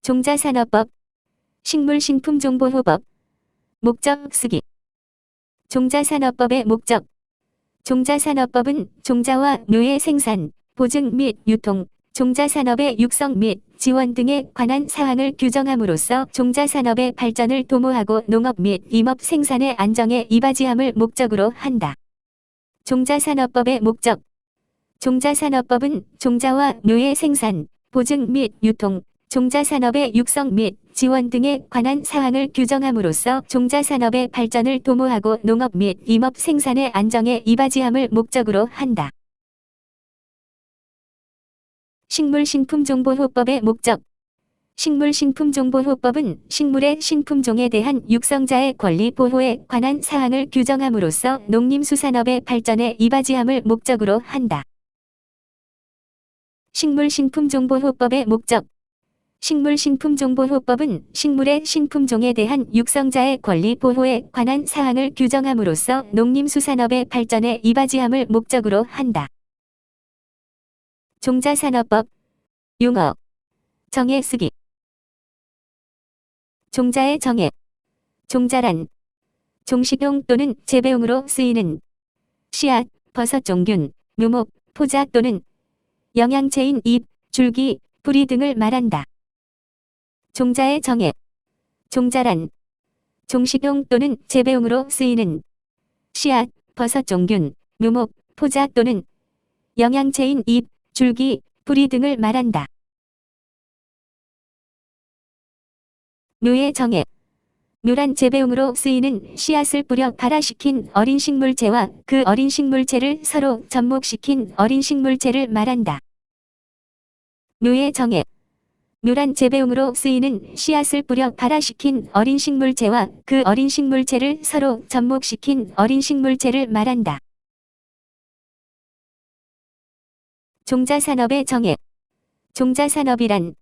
종자산업법, 식물식품정보호법, 목적 쓰기. 종자산업법의 목적. 종자산업법은 종자와 묘의 생산, 보증 및 유통, 종자산업의 육성 및 지원 등에 관한 사항을 규정함으로써 종자산업의 발전을 도모하고 농업 및 임업 생산의 안정에 이바지함을 목적으로 한다. 종자산업법의 목적. 종자산업법은 종자와 묘의 생산, 보증 및 유통, 종자산업의 육성 및 지원 등에 관한 사항을 규정함으로써 종자산업의 발전을 도모하고 농업 및 임업 생산의 안정에 이바지함을 목적으로 한다. 식물식품정보호법의 목적. 식물식품정보호법은 식물의 식품종에 대한 육성자의 권리 보호에 관한 사항을 규정함으로써 농림수산업의 발전에 이바지함을 목적으로 한다. 식물식품정보호법의 목적. 식물식품정보호법은 식물의 식품종에 대한 육성자의 권리 보호에 관한 사항을 규정함으로써 농림수산업의 발전에 이바지함을 목적으로 한다. 종자산업법. 용어. 정의 쓰기. 종자의 정의. 종자란 종식용 또는 재배용으로 쓰이는 씨앗, 버섯 종균, 묘목, 포자 또는 영양체인 잎, 줄기, 뿌리 등을 말한다. 종자의 정의. 종자란 종식용 또는 재배용으로 쓰이는 씨앗, 버섯 종균, 묘목, 포자 또는 영양체인 잎, 줄기, 뿌리 등을 말한다. 묘의 정의. 묘란 재배용으로 쓰이는 씨앗을 뿌려 발화시킨 어린 식물체와 그 어린 식물체를 서로 접목시킨 어린 식물체를 말한다. 묘의 정의. 묘란 재배용으로 쓰이는 씨앗을 뿌려 발화시킨 어린 식물체와 그 어린 식물체를 서로 접목시킨 어린 식물체를 말한다. 종자산업의 정의. 종자산업이란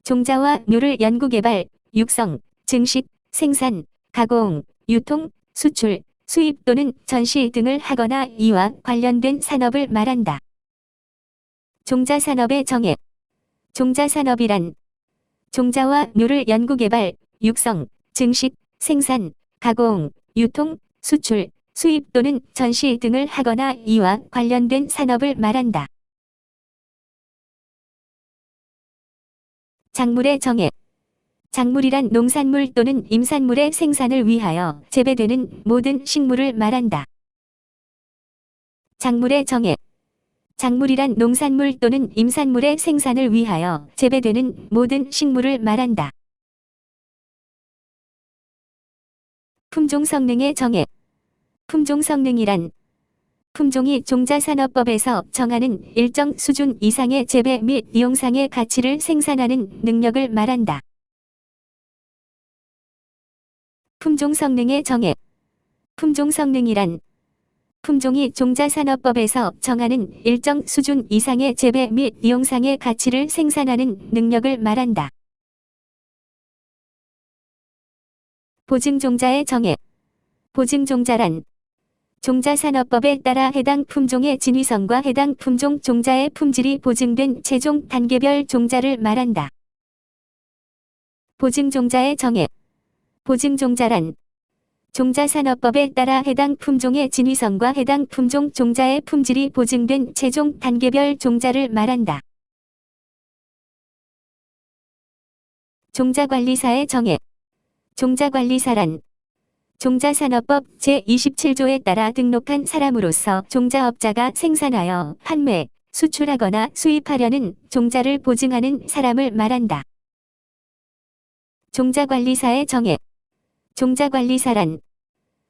종자와 묘를 연구개발, 육성, 증식, 생산, 가공, 유통, 수출, 수입 또는 전시 등을 하거나 이와 관련된 산업을 말한다. 종자산업의 정의. 종자산업이란 종자와 묘를 연구개발, 육성, 증식, 생산, 가공, 유통, 수출, 수입 또는 전시 등을 하거나 이와 관련된 산업을 말한다. 작물의 정의. 작물이란 농산물 또는 임산물의 생산을 위하여 재배되는 모든 식물을 말한다. 작물의 정의. 작물이란 농산물 또는 임산물의 생산을 위하여 재배되는 모든 식물을 말한다. 품종 성능의 정의. 품종 성능이란 품종이 종자산업법에서 정하는 일정 수준 이상의 재배 및 이용상의 가치를 생산하는 능력을 말한다. 품종 성능의 정의. 품종 성능이란 품종이 종자산업법에서 정하는 일정 수준 이상의 재배 및 이용상의 가치를 생산하는 능력을 말한다. 보증종자의 정의. 보증종자란 종자산업법에 따라 해당 품종의 진위성과 해당 품종 종자의 품질이 보증된 최종 단계별 종자를 말한다. 보증종자의 정의. 보증종자란 종자산업법에 따라 해당 품종의 진위성과 해당 품종 종자의 품질이 보증된 최종 단계별 종자를 말한다. 종자관리사의 정의. 종자관리사란 종자산업법 제27조에 따라 등록한 사람으로서 종자업자가 생산하여 판매, 수출하거나 수입하려는 종자를 보증하는 사람을 말한다. 종자관리사의 정의. 종자관리사란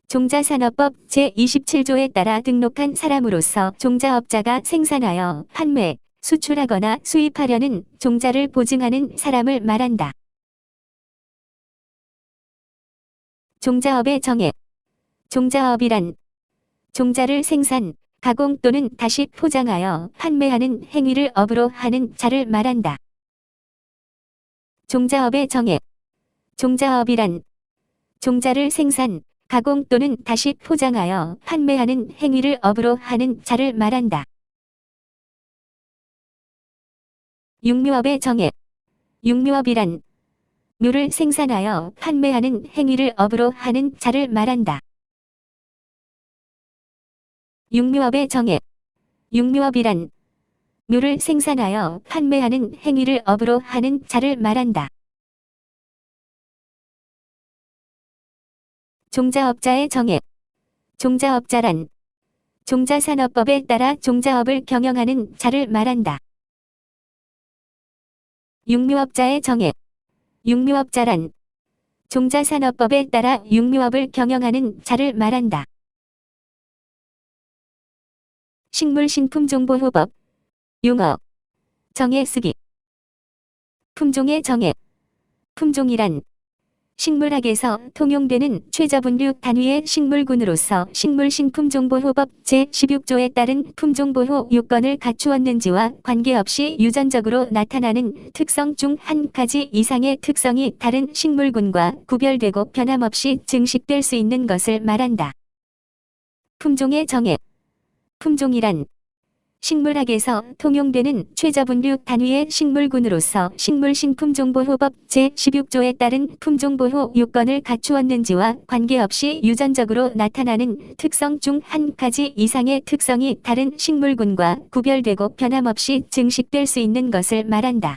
종자산업법 제27조에 따라 등록한 사람으로서 종자업자가 생산하여 판매, 수출하거나 수입하려는 종자를 보증하는 사람을 말한다. 종자업의 정의. 종자업이란 종자를 생산, 가공 또는 다시 포장하여 판매하는 행위를 업으로 하는 자를 말한다. 종자업의 정의. 종자업이란 종자를 생산, 가공 또는 다시 포장하여 판매하는 행위를 업으로 하는 자를 말한다. 육묘업의 정의. 육묘업이란 묘를 생산하여 판매하는 행위를 업으로 하는 자를 말한다. 육묘업의 정의. 육묘업이란 묘를 생산하여 판매하는 행위를 업으로 하는 자를 말한다. 종자업자의 정의. 종자업자란 종자산업법에 따라 종자업을 경영하는 자를 말한다. 육묘업자의 정의. 육묘업자란 종자산업법에 따라 육묘업을 경영하는 자를 말한다. 식물신품정보호법. 용어. 정의 쓰기. 품종의 정의. 품종이란 식물학에서 통용되는 최저분류 단위의 식물군으로서 식물신품종보호법 제16조에 따른 품종보호 요건을 갖추었는지와 관계없이 유전적으로 나타나는 특성 중 한 가지 이상의 특성이 다른 식물군과 구별되고 변함없이 증식될 수 있는 것을 말한다. 품종의 정의. 품종이란 식물학에서 통용되는 최저분류 단위의 식물군으로서 식물신품종보호법 제16조에 따른 품종보호 요건을 갖추었는지와 관계없이 유전적으로 나타나는 특성 중 한 가지 이상의 특성이 다른 식물군과 구별되고 변함없이 증식될 수 있는 것을 말한다.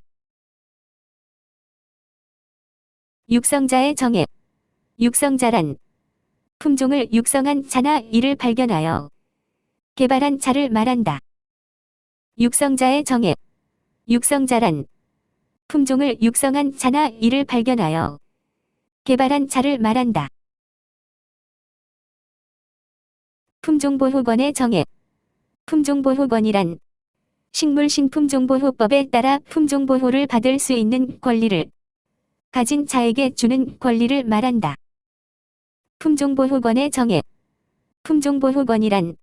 육성자의 정의. 육성자란 품종을 육성한 자나 이를 발견하여 개발한 자를 말한다. 육성자의 정의. 육성자란 품종을 육성한 자나 이를 발견하여 개발한 자를 말한다. 품종보호권의 정의. 품종보호권이란 식물신품종보호법에 따라 품종보호를 받을 수 있는 권리를 가진 자에게 주는 권리를 말한다. 품종보호권의 정의. 품종보호권이란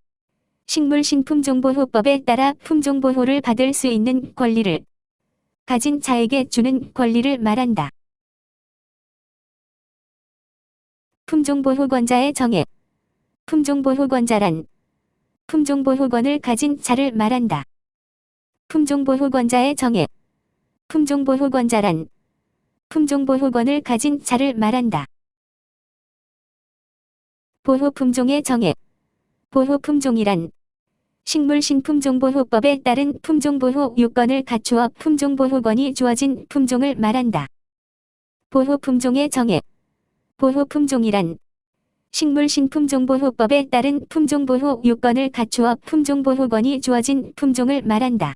식물신품종보호법에 따라 품종보호를 받을 수 있는 권리를 가진 자에게 주는 권리를 말한다. 품종보호권자의 정의. 품종보호권자란 품종보호권을 가진 자를 말한다. 품종보호권자의 정의. 품종보호권자란 품종보호권을 가진 자를 말한다. 보호품종의 정의. 보호품종이란 식물신품종보호법에 따른 품종보호 요건을 갖추어 품종보호권이 주어진 품종을 말한다. 보호품종의 정의. 보호품종이란 식물신품종보호법에 따른 품종보호 요건을 갖추어 품종보호권이 주어진 품종을 말한다.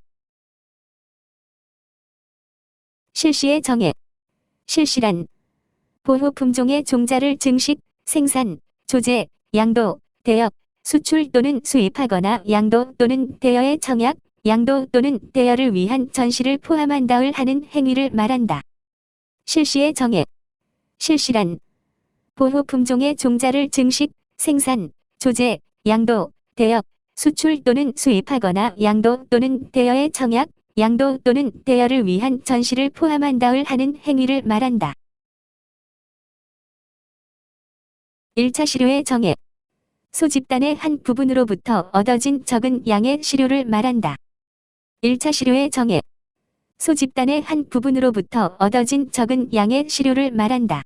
실시의 정의. 실시란 보호품종의 종자를 증식, 생산, 조제, 양도, 대여, 수출 또는 수입하거나 양도 또는 대여의 청약, 양도 또는 대여를 위한 전시를 포함한다을 하는 행위를 말한다. 실시의 정의. 실시란 보호품종의 종자를 증식, 생산, 조제, 양도, 대여, 수출 또는 수입하거나 양도 또는 대여의 청약, 양도 또는 대여를 위한 전시를 포함한다을 하는 행위를 말한다. 1차 시료의 정의. 소집단의 한 부분으로부터 얻어진 적은 양의 시료를 말한다. 1차 시료의 정의. 소집단의 한 부분으로부터 얻어진 적은 양의 시료를 말한다.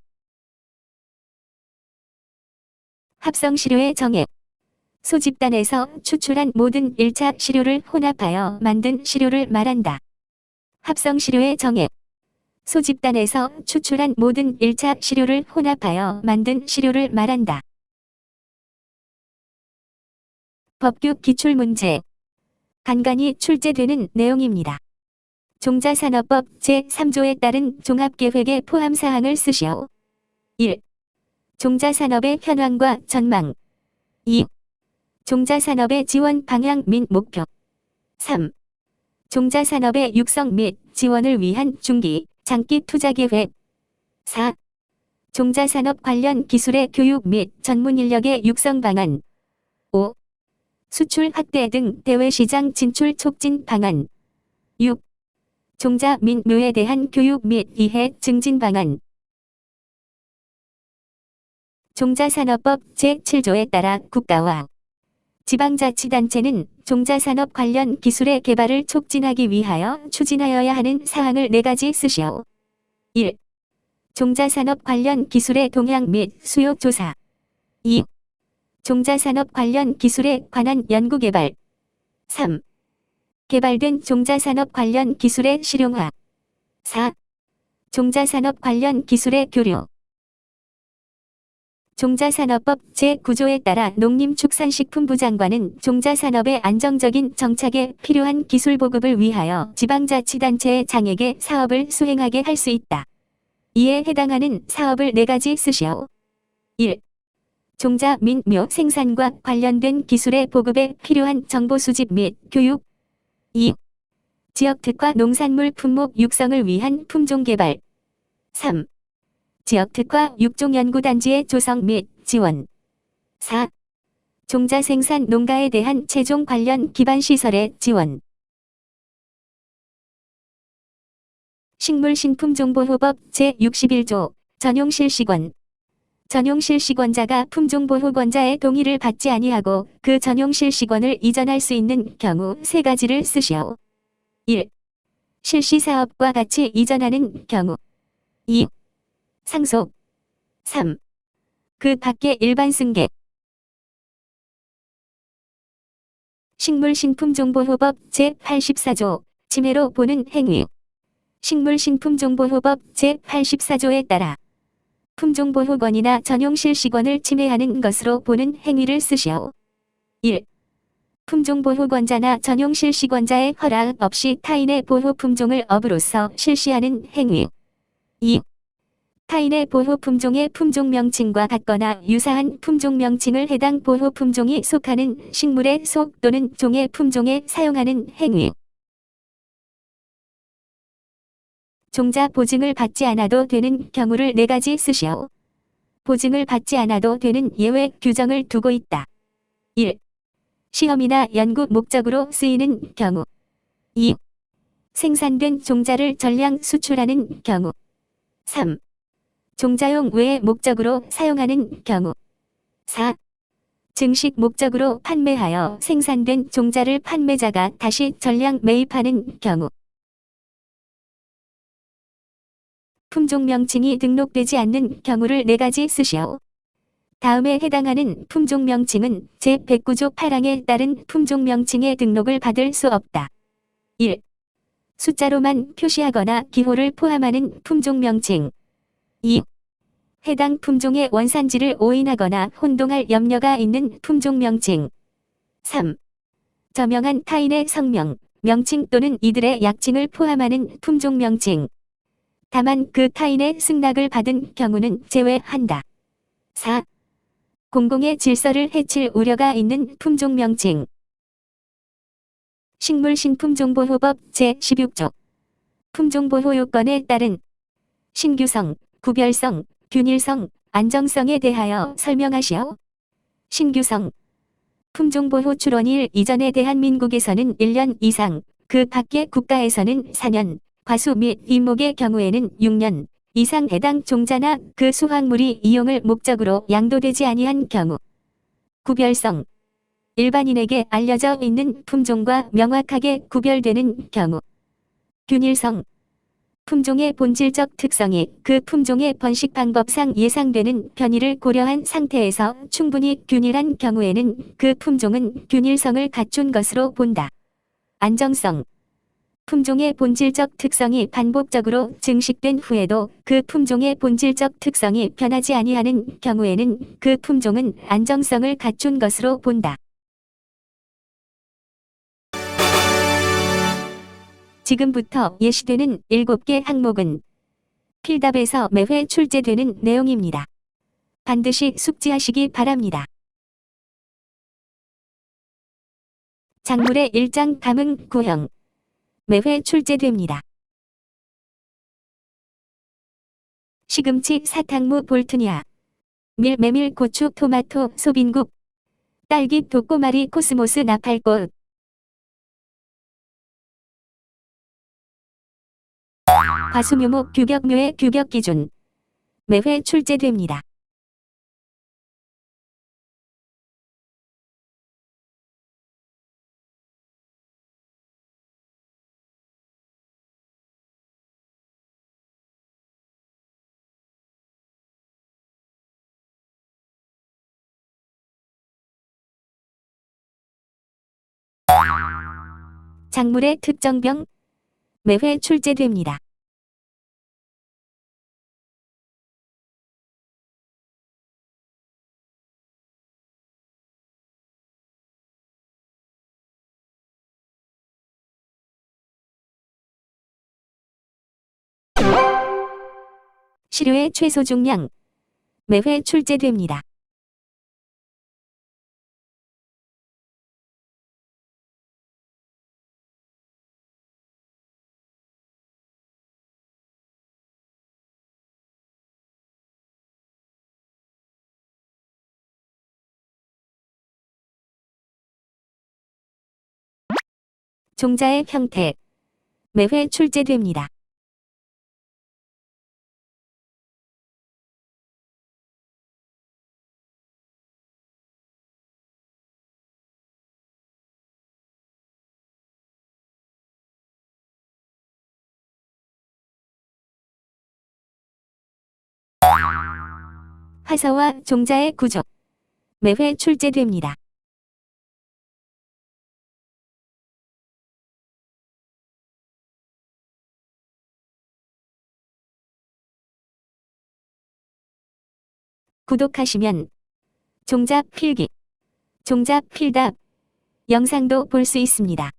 합성 시료의 정의. 소집단에서 추출한 모든 1차 시료를 혼합하여 만든 시료를 말한다. 합성 시료의 정의. 소집단에서 추출한 모든 1차 시료를 혼합하여 만든 시료를 말한다. 법규 기출문제. 간간히 출제되는 내용입니다. 종자산업법 제3조에 따른 종합계획의 포함사항을 쓰시오. 1. 종자산업의 현황과 전망. 2. 종자산업의 지원 방향 및 목표. 3. 종자산업의 육성 및 지원을 위한 중기, 장기 투자계획. 4. 종자산업 관련 기술의 교육 및 전문 인력의 육성 방안. 5. 수출 확대 등 대외시장 진출 촉진 방안. 6. 종자 및 묘에 대한 교육 및 이해 증진 방안. 종자산업법 제7조에 따라 국가와 지방자치단체는 종자산업 관련 기술의 개발을 촉진하기 위하여 추진하여야 하는 사항을 4가지 쓰시오. 1. 종자산업 관련 기술의 동향 및 수요 조사. 2. 종자산업 관련 기술에 관한 연구개발. 3. 개발된 종자산업 관련 기술의 실용화. 4. 종자산업 관련 기술의 교류. 종자산업법 제9조에 따라 농림축산식품부 장관은 종자산업의 안정적인 정착에 필요한 기술 보급을 위하여 지방자치단체의 장에게 사업을 수행하게 할 수 있다. 이에 해당하는 사업을 4가지 쓰시오. 1. 종자 및 묘 생산과 관련된 기술의 보급에 필요한 정보 수집 및 교육. 2. 지역 특화 농산물 품목 육성을 위한 품종 개발. 3. 지역 특화 육종연구단지의 조성 및 지원. 4. 종자 생산 농가에 대한 채종 관련 기반시설의 지원. 식물신품정보호법 제61조 전용실시권. 전용실시권자가 품종보호권자의 동의를 받지 아니하고 그 전용실시권을 이전할 수 있는 경우 3가지를 쓰시오. 1. 실시사업과 같이 이전하는 경우. 2. 상속. 3. 그 밖의 일반 승계. 식물신품정보호법 제84조 침해로 보는 행위. 식물신품정보호법 제84조에 따라 품종보호권이나 전용실시권을 침해하는 것으로 보는 행위를 쓰시오. 1. 품종보호권자나 전용실시권자의 허락 없이 타인의 보호품종을 업으로써 실시하는 행위. 2. 타인의 보호품종의 품종명칭과 같거나 유사한 품종명칭을 해당 보호품종이 속하는 식물의 속 또는 종의 품종에 사용하는 행위. 종자 보증을 받지 않아도 되는 경우를 4가지 쓰시오. 보증을 받지 않아도 되는 예외 규정을 두고 있다. 1. 시험이나 연구 목적으로 쓰이는 경우. 2. 생산된 종자를 전량 수출하는 경우. 3. 종자용 외의 목적으로 사용하는 경우. 4. 증식 목적으로 판매하여 생산된 종자를 판매자가 다시 전량 매입하는 경우. 품종명칭이 등록되지 않는 경우를 4가지 쓰시오. 다음에 해당하는 품종명칭은 제109조 8항에 따른 품종명칭의 등록을 받을 수 없다. 1. 숫자로만 표시하거나 기호를 포함하는 품종명칭. 2. 해당 품종의 원산지를 오인하거나 혼동할 염려가 있는 품종명칭. 3. 저명한 타인의 성명, 명칭 또는 이들의 약칭을 포함하는 품종명칭. 다만 그 타인의 승낙을 받은 경우는 제외한다. 4. 공공의 질서를 해칠 우려가 있는 품종명칭. 식물신품정보호법 제16조 품종보호요건에 따른 신규성, 구별성, 균일성, 안정성에 대하여 설명하시오. 신규성. 품종보호 출원일 이전에 대한민국에서는 1년 이상, 그 밖의 국가에서는 4년, 과수 및 임목의 경우에는 6년 이상 해당 종자나 그 수확물이 이용을 목적으로 양도되지 아니한 경우. 구별성. 일반인에게 알려져 있는 품종과 명확하게 구별되는 경우. 균일성. 품종의 본질적 특성이 그 품종의 번식 방법상 예상되는 변이를 고려한 상태에서 충분히 균일한 경우에는 그 품종은 균일성을 갖춘 것으로 본다. 안정성. 품종의 본질적 특성이 반복적으로 증식된 후에도 그 품종의 본질적 특성이 변하지 아니하는 경우에는 그 품종은 안정성을 갖춘 것으로 본다. 지금부터 예시되는 7개 항목은 필답에서 매회 출제되는 내용입니다. 반드시 숙지하시기 바랍니다. 작물의 1장 감응 구형 매회 출제됩니다. 시금치 사탕무 볼트니아 밀 메밀 고추 토마토 소빈국 딸기 독고마리 코스모스 나팔꽃 과수묘목 규격묘의 규격기준 매회 출제됩니다. 작물의 특정병 매회 출제됩니다. 시료의 최소 중량 매회 출제됩니다. 종자의 형태 매회 출제됩니다. 화서와 종자의 구조 매회 출제됩니다. 구독하시면 종자 필기, 종자 필답 영상도 볼 수 있습니다.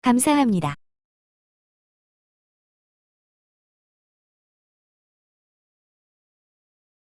감사합니다.